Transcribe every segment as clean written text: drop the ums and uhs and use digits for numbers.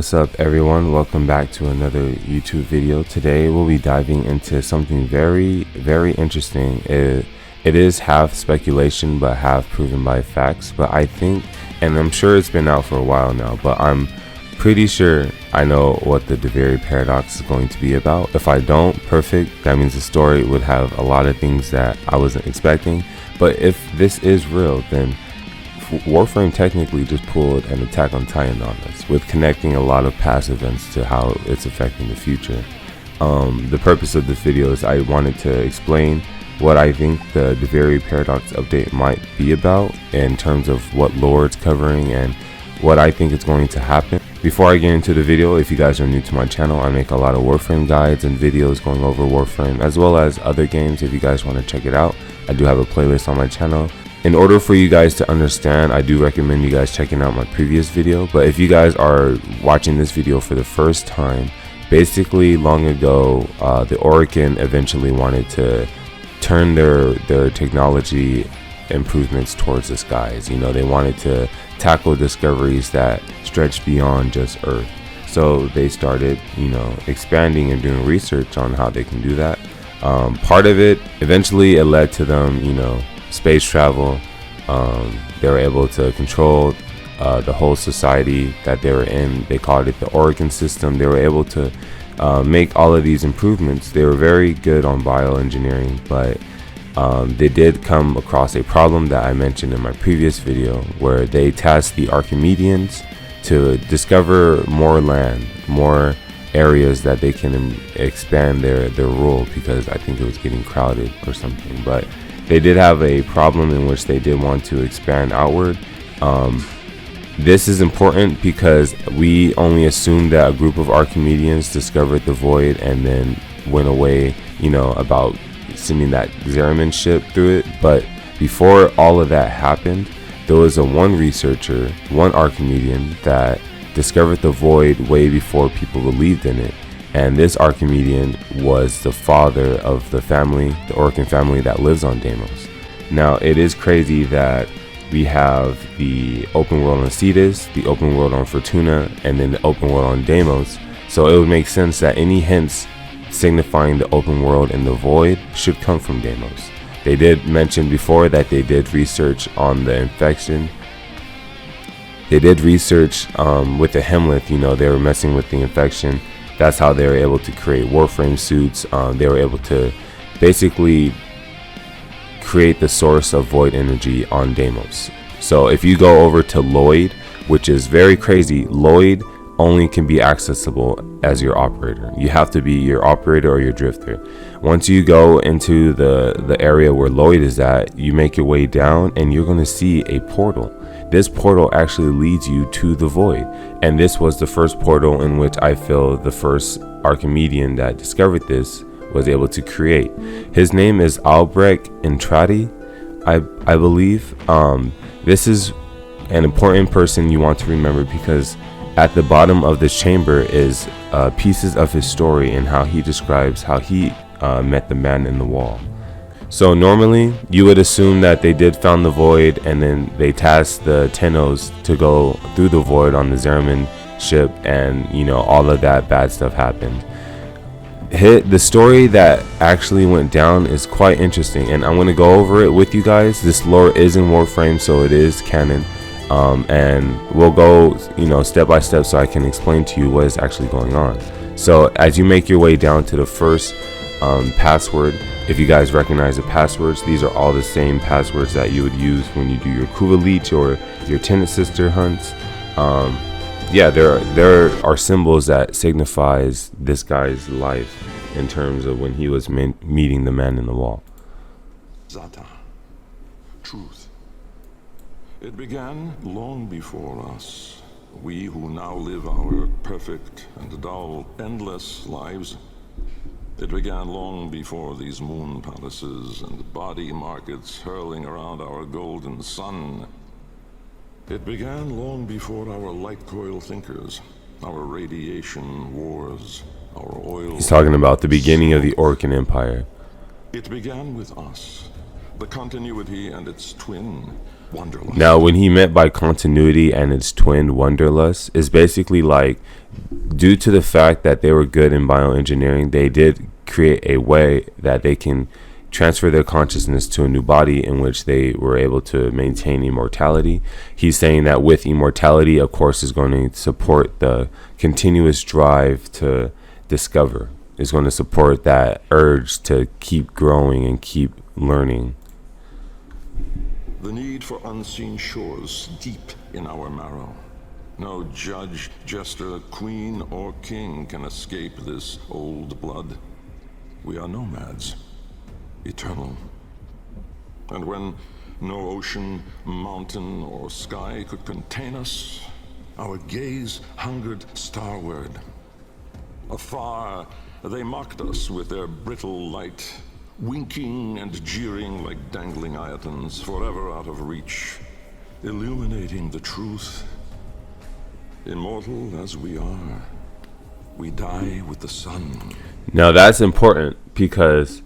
What's up everyone, welcome back to another YouTube video. Today we'll be diving into something very interesting. It is half speculation but half proven by facts, but I think, and I'm sure it's been out for a while now, but I'm pretty sure I know what the Duviri Paradox is going to be about. If I don't, perfect, that means the story would have a lot of things that I wasn't expecting. But if this is real, then Warframe technically just pulled an Attack on Titan on us, with connecting a lot of past events to how it's affecting the future. The purpose of this video is I wanted to explain what I think the Duviri Paradox update might be about in terms of what lore it's covering and what I think is going to happen. Before I get into the video, if you guys are new to my channel, I make a lot of Warframe guides and videos going over Warframe as well as other games. If you guys want to check it out, I do have a playlist on my channel. In order for you guys to understand, I do recommend you guys checking out my previous video. But if you guys are watching this video for the first time, basically long ago, the Orokin eventually wanted to turn their technology improvements towards the skies. You know, they wanted to tackle discoveries that stretched beyond just Earth. So they started, you know, expanding and doing research on how they can do that. Part of it, eventually it led to them, you know, space travel. They were able to control the whole society that they were in. They called it the Orokin system. They were able to make all of these improvements. They were very good on bioengineering, but they did come across a problem that I mentioned in my previous video, where they tasked the Archimedeans to discover more land, more areas that they can expand their rule, because I think it was getting crowded or something. But they did have a problem in which they did want to expand outward. This is important because we only assumed that a group of Archimedeans discovered the void and then went away, you know, about sending that Zeraman ship through it. But before all of that happened, there was one researcher, one Archimedean, that discovered the void way before people believed in it. And this Archimedean was the father of the family, the Orokin family that lives on Deimos. Now, it is crazy that we have the open world on Cetus, the open world on Fortuna, and then the open world on Deimos. So it would make sense that any hints signifying the open world and the void should come from Deimos. They did mention before that they did research on the infection. They did research with the Hemlith, you know, they were messing with the infection. That's how they were able to create Warframe suits. They were able to basically create the source of void energy on Deimos. So if you go over to Lloyd, which is very crazy, Lloyd only can be accessible as your operator. You have to be your operator or your drifter. Once you go into the area where Lloyd is at, you make your way down and you're going to see a portal. This portal actually leads you to the void, and this was the first portal in which I feel the first Archimedean that discovered this was able to create. His name is Albrecht Entrati, I believe. This is an important person you want to remember, because at the bottom of this chamber is pieces of his story and how he describes how he met the man in the wall. So normally you would assume that they did found the void and then they tasked the Tennos to go through the void on the Zeraman ship, and you know, all of that bad stuff happened. The story that actually went down is quite interesting, and I'm going to go over it with you guys. This lore is in Warframe, so it is canon, and we'll go, you know, step by step so I can explain to you what is actually going on. So as you make your way down to the first password, if you guys recognize the passwords, these are all the same passwords that you would use when you do your Kuva Leech or your Tenant Sister hunts. Yeah, there are symbols that signifies this guy's life in terms of when he was meeting the man in the wall. Zata, truth. It began long before us. We who now live our perfect and dull, endless lives. It began long before these moon palaces and body markets hurling around our golden sun. It began long before our light coil thinkers, our radiation wars, our oil... He's talking about the beginning of the Orokin Empire. It began with us, the continuity and its twin, Wanderlust. Now, when he meant by continuity and its twin Wanderlust is basically like, due to the fact that they were good in bioengineering, they did create a way that they can transfer their consciousness to a new body in which they were able to maintain immortality. He's saying that with immortality, of course, is going to support the continuous drive to discover. It's going to support that urge to keep growing and keep learning. The need for unseen shores deep in our marrow. No judge, jester, queen, or king can escape this old blood. We are nomads, eternal. And when no ocean, mountain, or sky could contain us, our gaze hungered starward. Afar, they mocked us with their brittle light, winking and jeering like dangling iotons, forever out of reach, illuminating the truth. Immortal as we are, we die with the sun. Now that's important because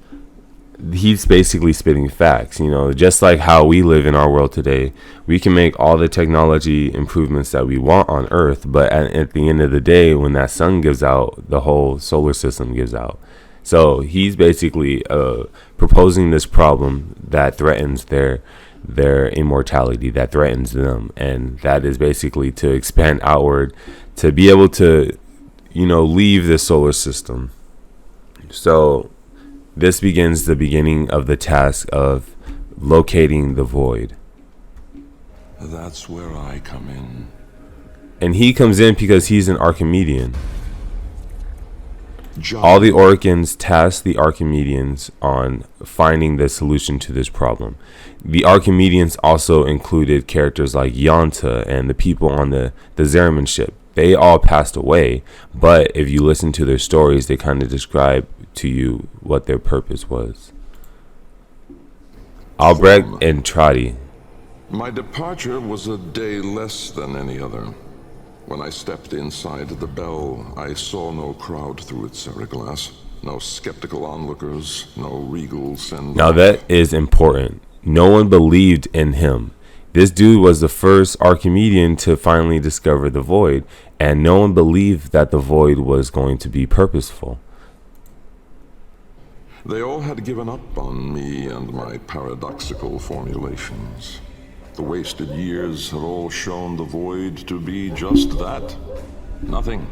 he's basically spitting facts, you know, just like how we live in our world today. We can make all the technology improvements that we want on Earth, but at the end of the day, when that sun gives out, the whole solar system gives out. So he's basically proposing this problem that threatens their immortality, that threatens them, and that is basically to expand outward, to be able to, you know, leave the solar system. So this begins the beginning of the task of locating the void. That's where I come in. And he comes in because he's an Archimedean. All the Orokins task the Archimedeans on finding the solution to this problem. The Archimedeans also included characters like Yonta and the people on the Zeraman ship. They all passed away, but if you listen to their stories, they kind of describe to you what their purpose was. Albrecht Entrati. My departure was a day less than any other. When I stepped inside the bell, I saw no crowd through its seriglass, no skeptical onlookers, no regal send. Now that is important. No one believed in him. This dude was the first Archimedean to finally discover the void, and no one believed that the void was going to be purposeful. They all had given up on me and my paradoxical formulations. The wasted years had all shown the void to be just that. Nothing.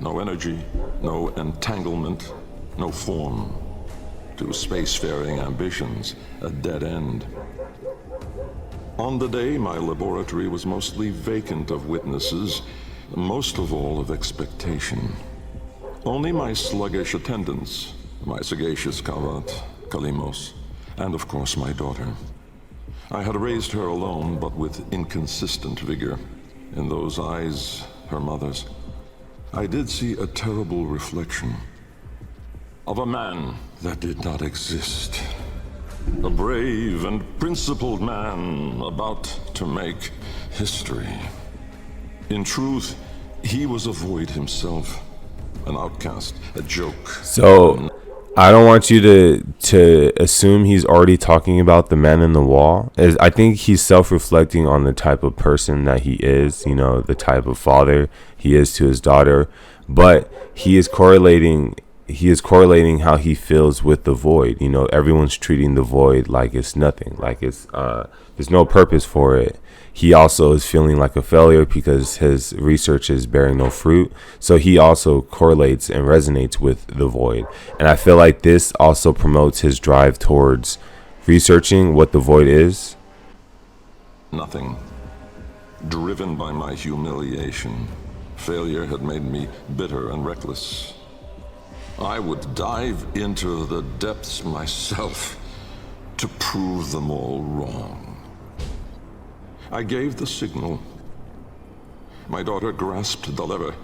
No energy, no entanglement, no form. To spacefaring ambitions, a dead end. On the day, my laboratory was mostly vacant of witnesses, most of all of expectation. Only my sluggish attendants, my sagacious Kavat, Kalimos, and of course my daughter. I had raised her alone, but with inconsistent vigor. In those eyes, her mother's, I did see a terrible reflection of a man that did not exist. A brave and principled man about to make history. In truth, he was a void himself, an outcast, a joke. So I don't want you to assume he's already talking about the man in the wall. I think he's self-reflecting on the type of person that he is, you know, the type of father he is to his daughter, but he is correlating how he feels with the void. You know, everyone's treating the void like it's nothing, like it's there's no purpose for it. He also is feeling like a failure because his research is bearing no fruit. So he also correlates and resonates with the void. And I feel like this also promotes his drive towards researching what the void is. Nothing. Driven by my humiliation, failure had made me bitter and reckless. I would dive into the depths myself to prove them all wrong. I gave the signal. My daughter grasped the lever.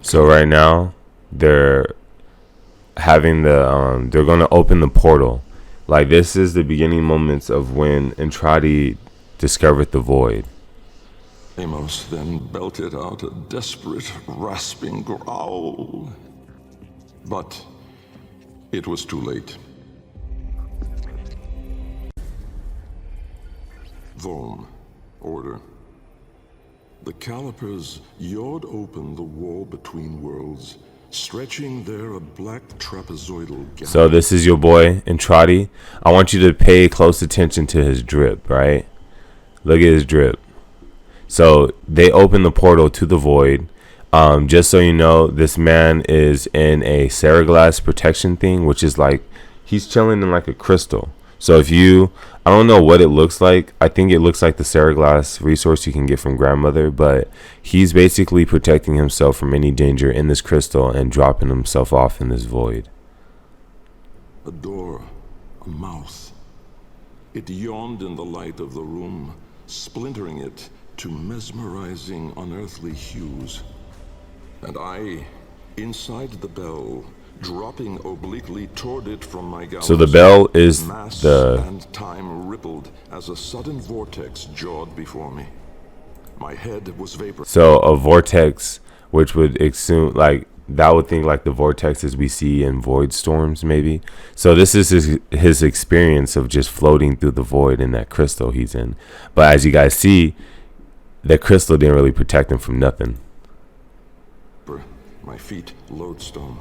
So right now, they're having they're going to open the portal. Like, this is the beginning moments of when Entrati discovered the void. Amos then belted out a desperate, rasping growl. But it was too late. Foam. Order. The calipers yawed open the wall between worlds, stretching there a black trapezoidal gap. So this is your boy Entrati. I want you to pay close attention to his drip, right? Look at his drip. So they open the portal to the void. Just so you know, this man is in a Seriglass protection thing, which is like he's chilling in like a crystal. So I don't know what it looks like. I think it looks like the Seriglass resource you can get from grandmother, but he's basically protecting himself from any danger in this crystal and dropping himself off in this void. A door, a mouth. It yawned in the light of the room, splintering it to mesmerizing, unearthly hues. And I, inside the bell, dropping obliquely toward it from my galaxy. So the bell is Mass the... and time rippled as a sudden vortex jawed before me. My head was vapor. So a vortex, which would assume like that would think like the vortexes we see in void storms, maybe. So this is his experience of just floating through the void in that crystal he's in. But as you guys see, that crystal didn't really protect him from nothing. My feet lodestone.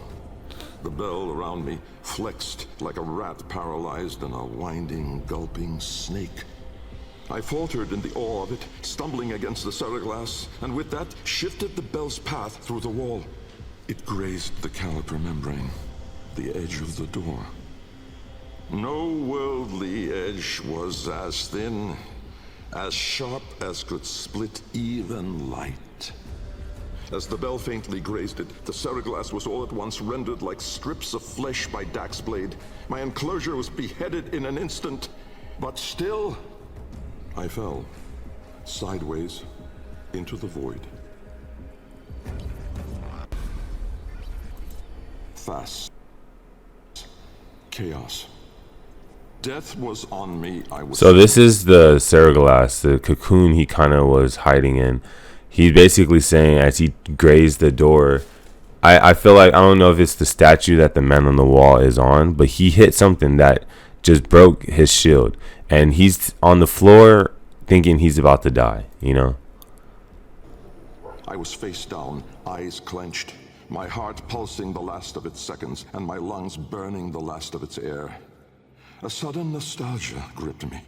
The bell around me flexed like a rat paralyzed in a winding, gulping snake. I faltered in the awe of it, stumbling against the Seriglass, and with that shifted the bell's path through the wall. It grazed the caliper membrane, the edge of the door. No worldly edge was as thin, as sharp as could split even light. As the bell faintly grazed it, the Seriglass was all at once rendered like strips of flesh by Dax's blade. My enclosure was beheaded in an instant, but still, I fell, sideways, into the void. Fast. Chaos. Death was on me. So this is the Seriglass, the cocoon he kind of was hiding in. He's basically saying as he grazed the door, I feel like, I don't know if it's the statue that the man on the wall is on, but he hit something that just broke his shield. And he's on the floor thinking he's about to die, you know? I was face down, eyes clenched, my heart pulsing the last of its seconds, and my lungs burning the last of its air. A sudden nostalgia gripped me.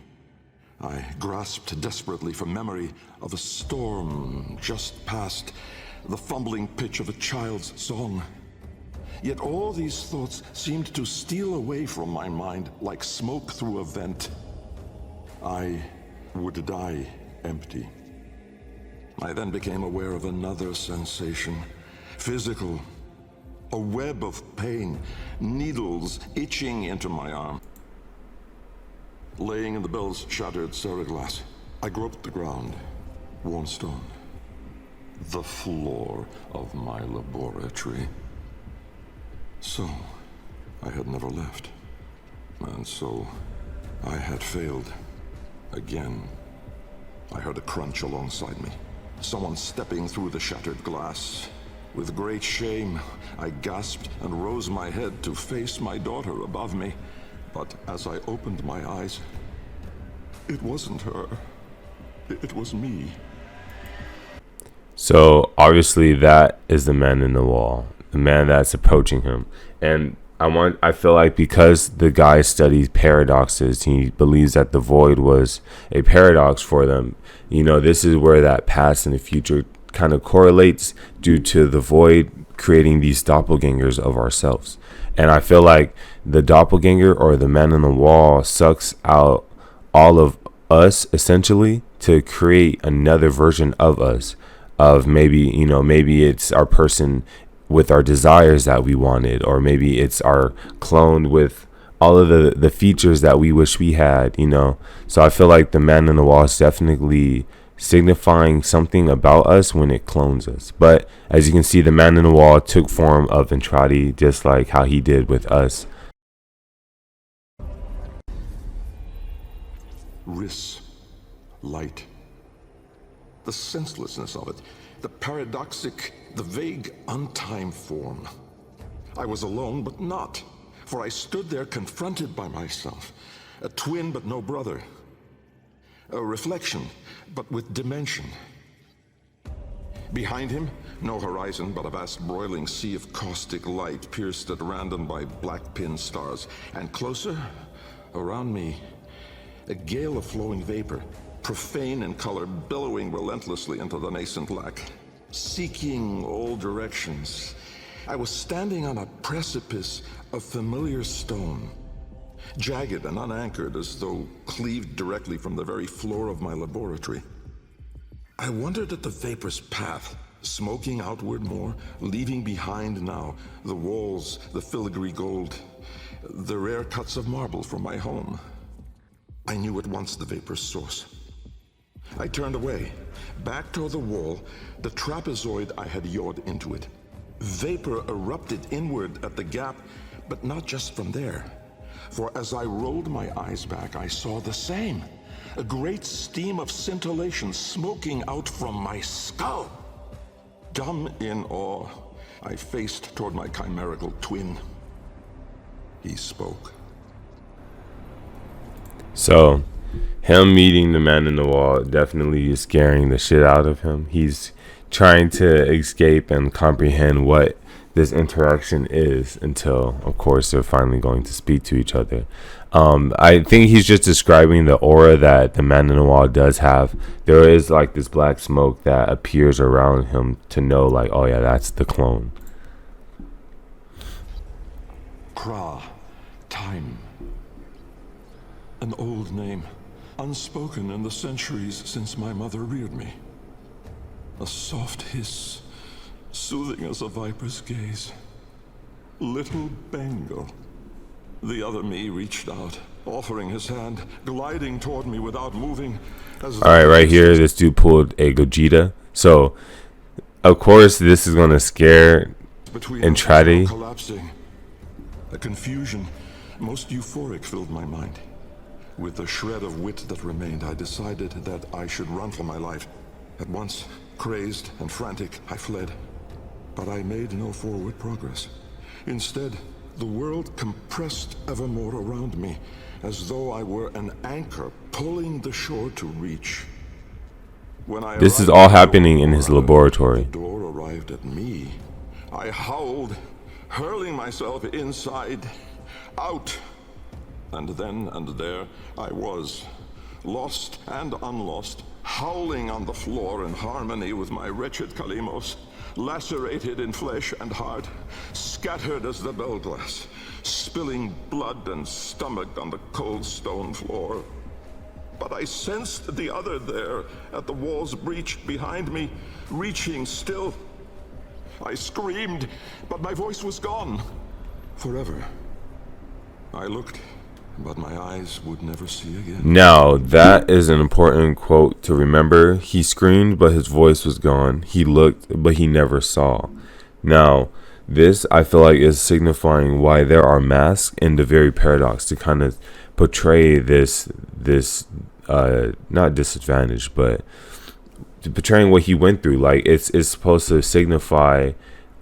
I grasped desperately for memory of a storm just past, the fumbling pitch of a child's song. Yet all these thoughts seemed to steal away from my mind like smoke through a vent. I would die empty. I then became aware of another sensation, physical, a web of pain, needles itching into my arm. Laying in the bell's shattered Seriglass, I groped the ground, warm stone, the floor of my laboratory. So, I had never left. And so, I had failed. Again. I heard a crunch alongside me. Someone stepping through the shattered glass. With great shame, I gasped and rose my head to face my daughter above me. But as I opened my eyes, it wasn't her. It was me. So obviously that is the man in the wall, the man that's approaching him. And I feel like because the guy studies paradoxes, he believes that the void was a paradox for them. You know, this is where that past and the future kind of correlates due to the void creating these doppelgangers of ourselves. And I feel like the doppelganger or the man on the wall sucks out all of us essentially to create another version of us, of maybe it's our person with our desires that we wanted, or maybe it's our clone with all of the features that we wish we had, you know. So I feel like the man on the wall is definitely signifying something about us when it clones us. But as you can see, the man in the wall took form of Entrati, just like how he did with us. Riss, light, the senselessness of it, the paradoxic, the vague, untimed form. I was alone, but not, for I stood there confronted by myself, a twin but no brother. A reflection, but with dimension. Behind him, no horizon, but a vast broiling sea of caustic light pierced at random by black pin stars. And closer, around me, a gale of flowing vapor, profane in color, billowing relentlessly into the nascent lack, seeking all directions. I was standing on a precipice of familiar stone, jagged and unanchored as though cleaved directly from the very floor of my laboratory. I wondered at the vapor's path, smoking outward more, leaving behind now the walls, the filigree gold, the rare cuts of marble from my home. I knew at once the vapor's source. I turned away, back toward the wall, the trapezoid I had yawed into it. Vapor erupted inward at the gap, but not just from there. For as I rolled my eyes back, I saw the same. A great steam of scintillation smoking out from my skull. Dumb in awe, I faced toward my chimerical twin. He spoke. So, him meeting the man in the wall definitely is scaring the shit out of him. He's trying to escape and comprehend what this interaction is until, of course, they're finally going to speak to each other. I think he's just describing the aura that the man in the wall does have. There is like this black smoke that appears around him to know, like, oh yeah, that's the clone. Kra, time. An old name, unspoken in the centuries since my mother reared me. A soft hiss, soothing as a viper's gaze. Little Bengal. The other me reached out, offering his hand, gliding toward me without moving. Alright, right here, this dude pulled a Gogeta. So, of course, this is going to scare Entrati. Collapsing. A confusion, most euphoric, filled my mind. With the shred of wit that remained, I decided that I should run for my life. At once, crazed and frantic, I fled. But I made no forward progress. Instead, the world compressed ever more around me, as though I were an anchor pulling the shore to reach. When this is all happening in his laboratory. The door arrived at me. I howled, hurling myself inside, out. And then and there I was, lost and unlost, howling on the floor in harmony with my wretched Kalimos, lacerated in flesh and heart, scattered as the bell glass, spilling blood and stomach on the cold stone floor. But I sensed the other there, at the wall's breach behind me, reaching still. I screamed, but my voice was gone. Forever. I looked, but my eyes would never see again. Now, that is an important quote to remember. He screamed, but his voice was gone. He looked, but he never saw. Now, this, I feel like, is signifying why there are masks in Duviri Paradox to kind of portray this not disadvantage, but portraying what he went through. Like, it's supposed to signify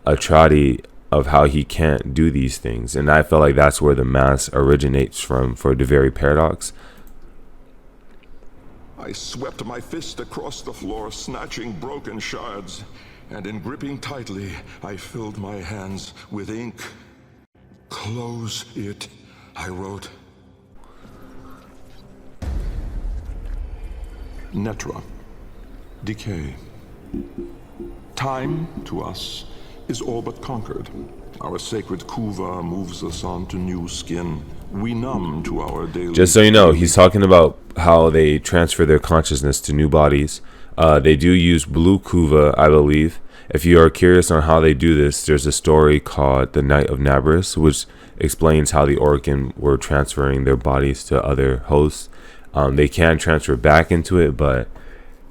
Entrati of how he can't do these things, and I feel like that's where the mask originates from for Duviri Paradox. I swept my fist across the floor, snatching broken shards, and in gripping tightly, I filled my hands with ink. Close it, I wrote. Netra. Decay. Time, to us, is all but conquered. Our sacred kuva moves us on to new skin. We numb to our daily... Just so you know, he's talking about how they transfer their consciousness to new bodies. They do use blue kuva, I believe. If you are curious on how they do this, there's a story called The Night of Nabris, which explains how the Orokin were transferring their bodies to other hosts. They can transfer back into it, but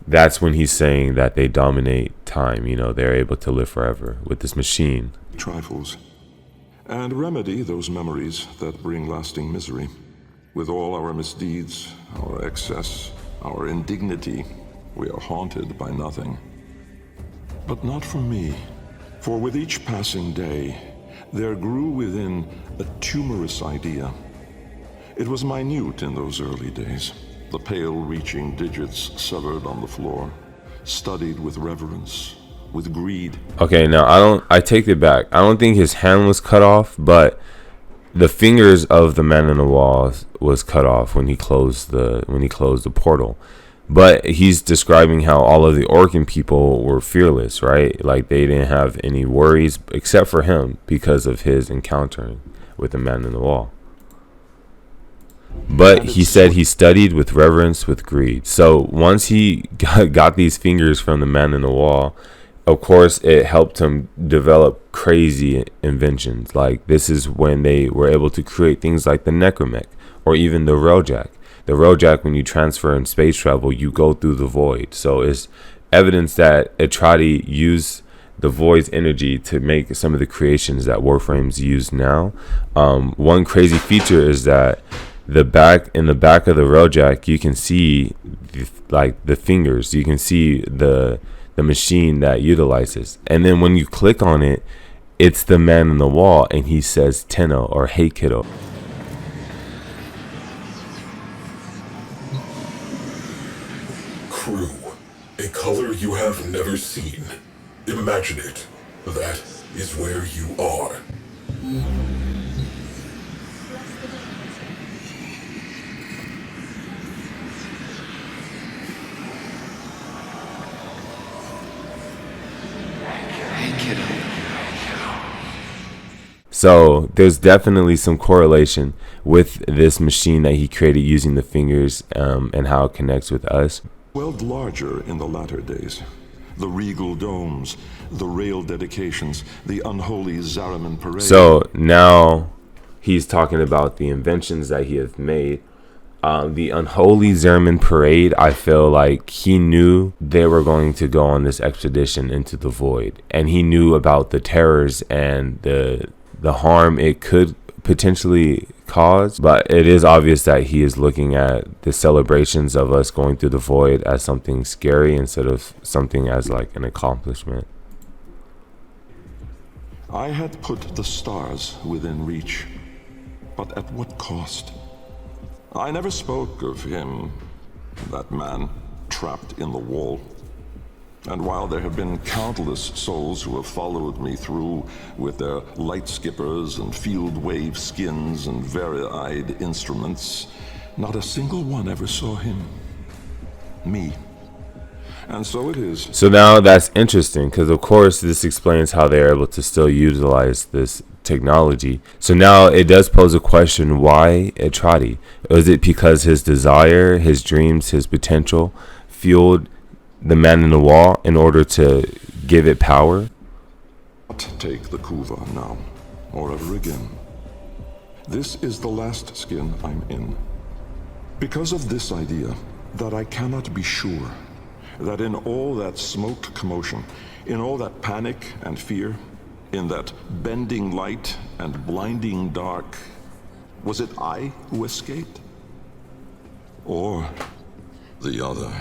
that's when he's saying that they dominate time. You know, they're able to live forever with this machine. Trifles. And remedy those memories that bring lasting misery. With all our misdeeds, our excess, our indignity, we are haunted by nothing. But not for me. For with each passing day, there grew within a tumorous idea. It was minute in those early days, the pale reaching digits severed on the floor, studied with reverence, with greed. Okay, now I take it back. I don't think his hand was cut off, but the fingers of the man in the wall was cut off when he closed the portal. But he's describing how all of the Orokin people were fearless, right? Like they didn't have any worries except for him because of his encountering with the man in the wall. But he said he studied with reverence, with greed. So once he got these fingers from the man in the wall, of course, it helped him develop crazy inventions. Like this is when they were able to create things like the Necromech or even the Railjack. The Railjack, when you transfer in space travel, you go through the void. So it's evidence that Entrati used the void's energy to make some of the creations that Warframes use now. One crazy feature is that in the back of the Railjack, you can see the fingers. You can see the machine that utilizes, and then when you click on it, it's the man in the wall, and he says Tenno or Hey Kiddo. Crew, a color you have never seen. Imagine it. That is where you are. So there's definitely some correlation with this machine that he created using the fingers and how it connects with us. Swelled larger in the latter days. The regal domes, the rail dedications, the unholy Zariman parade. So now he's talking about the inventions that he has made. The unholy Zariman parade, I feel like he knew they were going to go on this expedition into the void, and he knew about the terrors and the harm it could potentially cause. But it is obvious that he is looking at the celebrations of us going through the void as something scary instead of something as like an accomplishment. I had put the stars within reach, but at what cost? I never spoke of him, that man trapped in the wall. And while there have been countless souls who have followed me through with their light skippers and field wave skins and very-eyed instruments, not a single one ever saw him. Me. And so it is. So now that's interesting, because of course this explains how they're able to still utilize this technology. So now it does pose a question: why Entrati? Was it because his desire, his dreams, his potential fueled the man in the wall in order to give it power? Not take the Kuva now, or ever again. This is the last skin I'm in. Because of this idea, that I cannot be sure that in all that smoke commotion, in all that panic and fear, in that bending light and blinding dark, was it I who escaped? Or the other?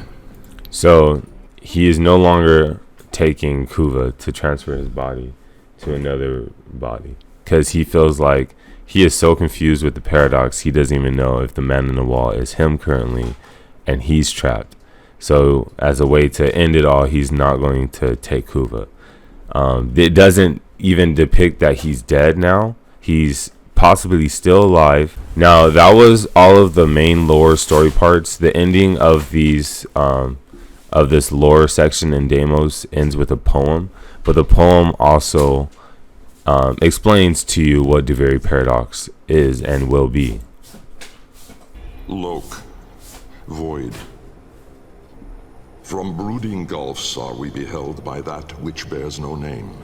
So he is no longer taking Kuva to transfer his body to another body, because he feels like he is so confused with the paradox, he doesn't even know if the man in the wall is him currently, and he's trapped. So as a way to end it all, he's not going to take Kuva. It doesn't even depict that he's dead now. He's possibly still alive. Now, that was all of the main lore story parts. The ending of these of this lore section in Deimos ends with a poem, but the poem also explains to you what Duviri Paradox is and will be. Lok, void. From brooding gulfs are we beheld by that which bears no name.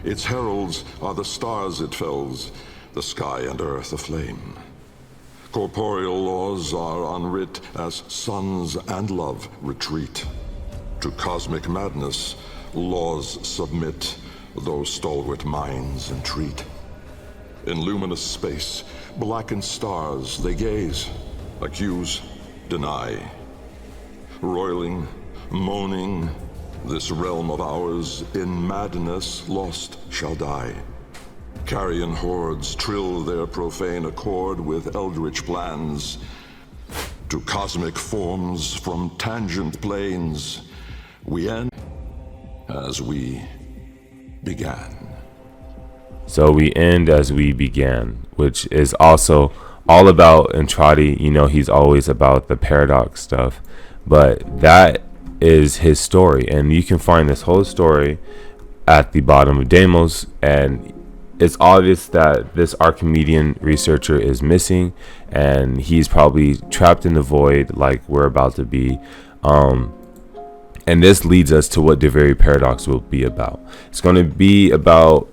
Its heralds are the stars it fells, the sky and earth aflame. Corporeal laws are unwrit as suns and love retreat. To cosmic madness, laws submit, though stalwart minds entreat. In luminous space, blackened stars they gaze, accuse, deny. Roiling, moaning, this realm of ours in madness lost shall die. Carrion hordes trill their profane accord with eldritch plans. to cosmic forms from tangent planes, we end as we began. So we end as we began, which is also all about Entrati. You know, he's always about the paradox stuff, but that is his story, and you can find this whole story at the bottom of Deimos, and it's obvious that this Archimedean researcher is missing, and he's probably trapped in the void like we're about to be. And this leads us to what Duviri Paradox will be about. It's going to be about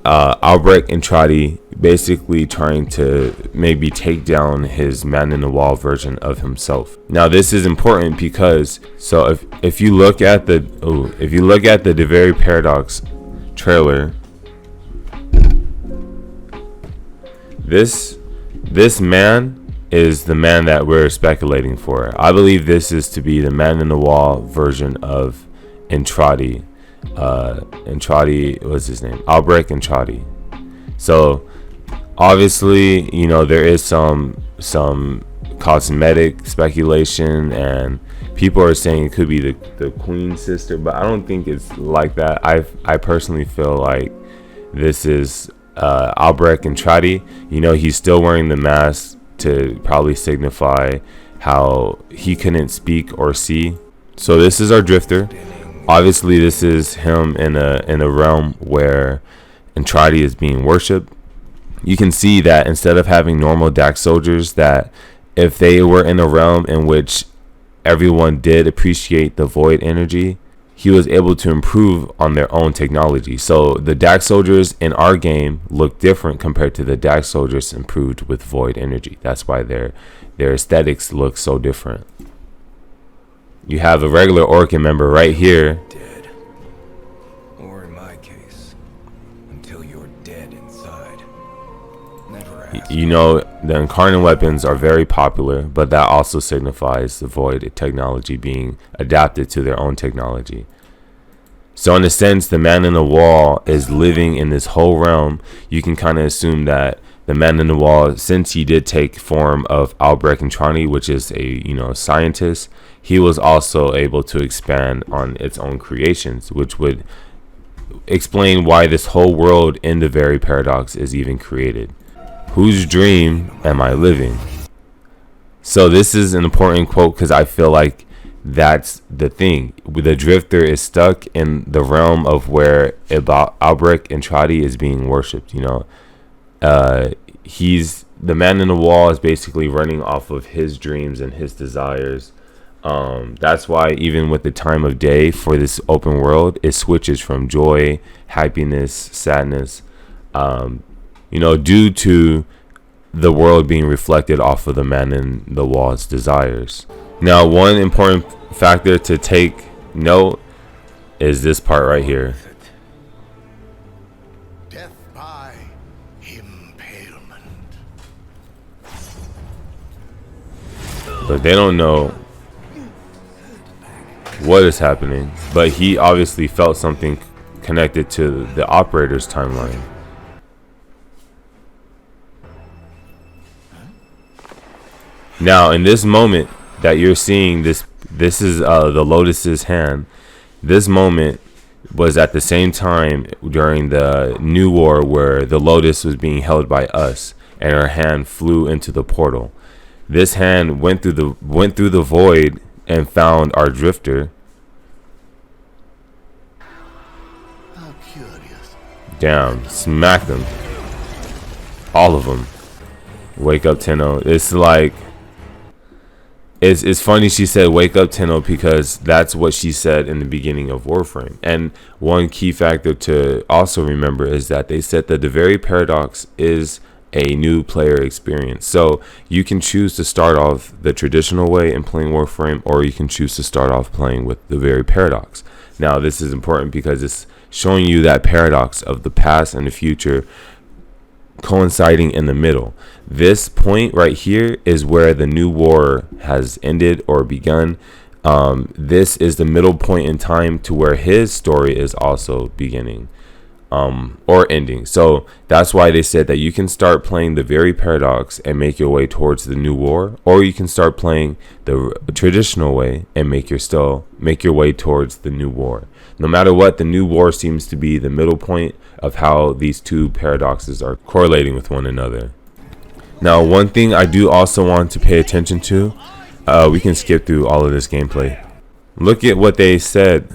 Albrecht Entrati basically trying to maybe take down his man-in-the-wall version of himself. Now this is important because if you look at the Duviri Paradox trailer, this man is the man that we're speculating for. I believe this is to be the man-in-the-wall version of Entrati. Entrati, what's his name? Albrecht Entrati. So obviously, you know, there is some cosmetic speculation, and people are saying it could be the Queen's sister, but I don't think it's like that. I personally feel like this is Albrecht Entrati. You know, he's still wearing the mask to probably signify how he couldn't speak or see. So this is our drifter. Obviously, this is him in a realm where Entrati is being worshipped. You can see that instead of having normal Dax soldiers, that if they were in a realm in which everyone did appreciate the void energy, he was able to improve on their own technology. So the Dax soldiers in our game look different compared to the Dax soldiers improved with void energy. That's why their aesthetics look so different. You have a regular Orokin member right here. Dead. Or in my case, until you're dead inside. Never ask. You know, the incarnate weapons are very popular, but that also signifies the void technology being adapted to their own technology. So in a sense, the man in the wall is living in this whole realm. You can kind of assume that the man in the wall, since he did take form of Albrecht Entrati, which is a scientist, he was also able to expand on its own creations, which would explain why this whole world in the Duviri Paradox is even created. Whose dream am I living? So this is an important quote because I feel like that's the thing. The drifter is stuck in the realm of where Albrecht Entrati is being worshipped. You know, he's the man in the wall is basically running off of his dreams and his desires. That's why even with the time of day for this open world, it switches from joy, happiness, sadness, due to the world being reflected off of the man in the wall's desires. Now, one important factor to take note is this part right here. Death by impalement. But they don't know what is happening, but he obviously felt something connected to the operator's timeline. Now in this moment that you're seeing, this is the Lotus's hand. This moment was at the same time during the New War where the Lotus was being held by us and her hand flew into the portal. This hand went through the void and found our drifter. How curious. Damn, smacked them. All of them. Wake up, Tenno. It's like, it's funny she said wake up, Tenno, because that's what she said in the beginning of Warframe. And one key factor to also remember is that they said that the Duviri Paradox is a new player experience. So you can choose to start off the traditional way in playing Warframe, or you can choose to start off playing with the Duviri Paradox. Now this is important because it's showing you that paradox of the past and the future coinciding in the middle. This point right here is where the new war has ended or begun. This is the middle point in time to where his story is also beginning. or ending. So that's why they said that you can start playing the Duviri Paradox and make your way towards the new war, or you can start playing the traditional way and make your way towards the new war. No matter what, the new war seems to be the middle point of how these two paradoxes are correlating with one another. Now, one thing I do also want to pay attention to, we can skip through all of this gameplay. Look at what they said.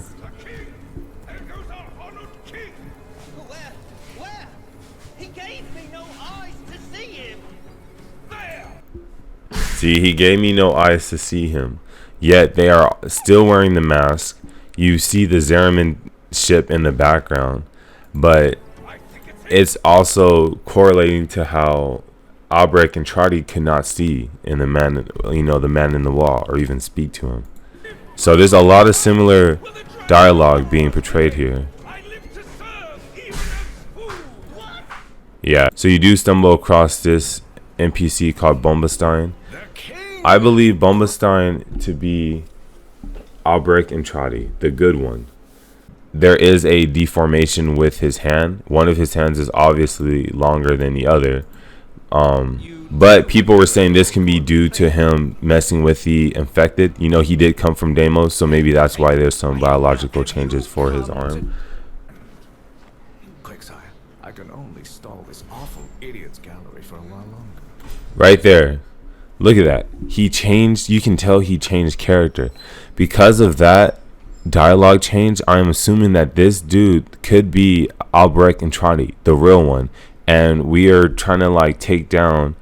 See, he gave me no eyes to see him. Yet they are still wearing the mask. You see the Zeramin ship in the background, but it's also correlating to how Albrecht Entrati could not see in the man, the man in the wall, or even speak to him. So there's a lot of similar dialogue being portrayed here. Yeah, so you do stumble across this NPC called Bombestein. I believe Bombestein to be Albrecht Entrati, the good one. There is a deformation with his hand. One of his hands is obviously longer than the other. But people were saying this can be due to him messing with the infected. He did come from Deimos, so maybe that's why there's some biological changes for his arm. Quick, sire. I can only stall this awful idiot's gallery for a while longer. Right there. Look at that. He changed. You can tell he changed character. Because of that dialogue change, I'm assuming that this dude could be Albrecht Entrati, the real one. And we are trying to take down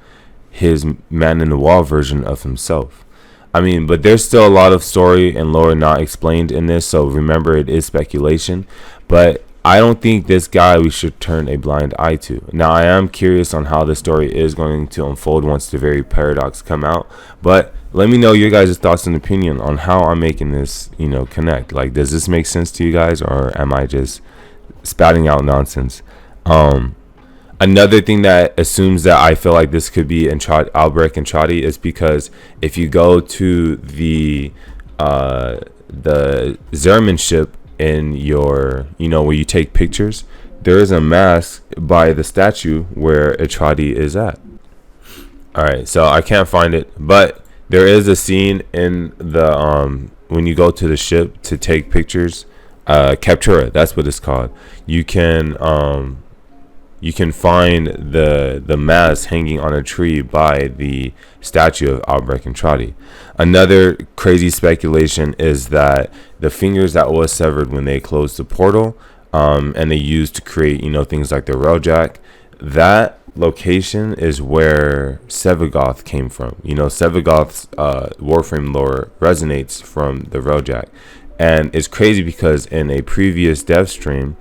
his man in the wall version of himself. But there's still a lot of story and lore not explained in this, so remember, it is speculation. But I don't think this guy we should turn a blind eye to. Now, I am curious on how the story is going to unfold once the Duviri Paradox come out, but let me know your guys' thoughts and opinion on how I'm making this connect. Does this make sense to you guys, or am I just spouting out nonsense? Another thing that assumes that I feel like this could be Albrecht Entrati is because if you go to the Zeramin ship in your, where you take pictures, there is a mask by the statue where Entrati is at. Alright, so I can't find it, but there is a scene in the when you go to the ship to take pictures, captura, that's what it's called. You can find the mask hanging on a tree by the statue of Albrecht Entrati. Another crazy speculation is that the fingers that was severed when they closed the portal, and they used to create, things like the railjack, that location is where Sevagoth came from. Sevagoth's Warframe lore resonates from the railjack. And it's crazy because in a previous dev stream,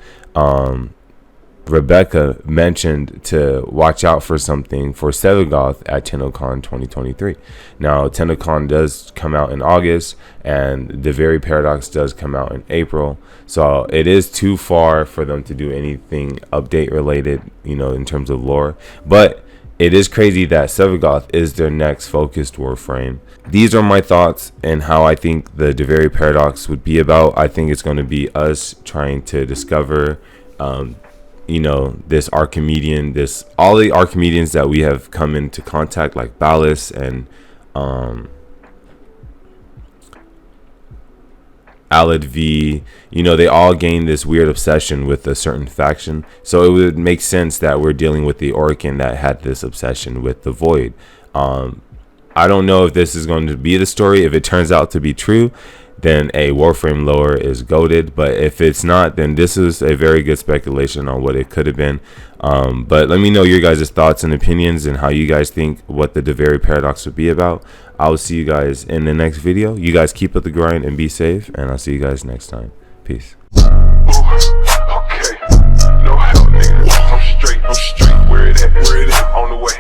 Rebecca mentioned to watch out for something for Sevagoth at TennoCon 2023. Now, TennoCon does come out in August, and the Duviri Paradox does come out in April. So it is too far for them to do anything update related, in terms of lore. But it is crazy that Sevagoth is their next focused Warframe. These are my thoughts and how I think the Duviri Paradox would be about. I think it's going to be us trying to discover this Archimedean, all the Archimedeans that we have come into contact, like Ballas and Alid V, they all gain this weird obsession with a certain faction. So it would make sense that we're dealing with the Orokin that had this obsession with the Void. I don't know if this is going to be the story. If it turns out to be true, then a Warframe lore is goated. But if it's not, then this is a very good speculation on what it could have been. But let me know your guys' thoughts and opinions and how you guys think what the Duviri Paradox would be about. I will see you guys in the next video. You guys keep up the grind and be safe, and I'll see you guys next time. Peace. Okay, no help, nigga. I'm straight, where it at, on the way.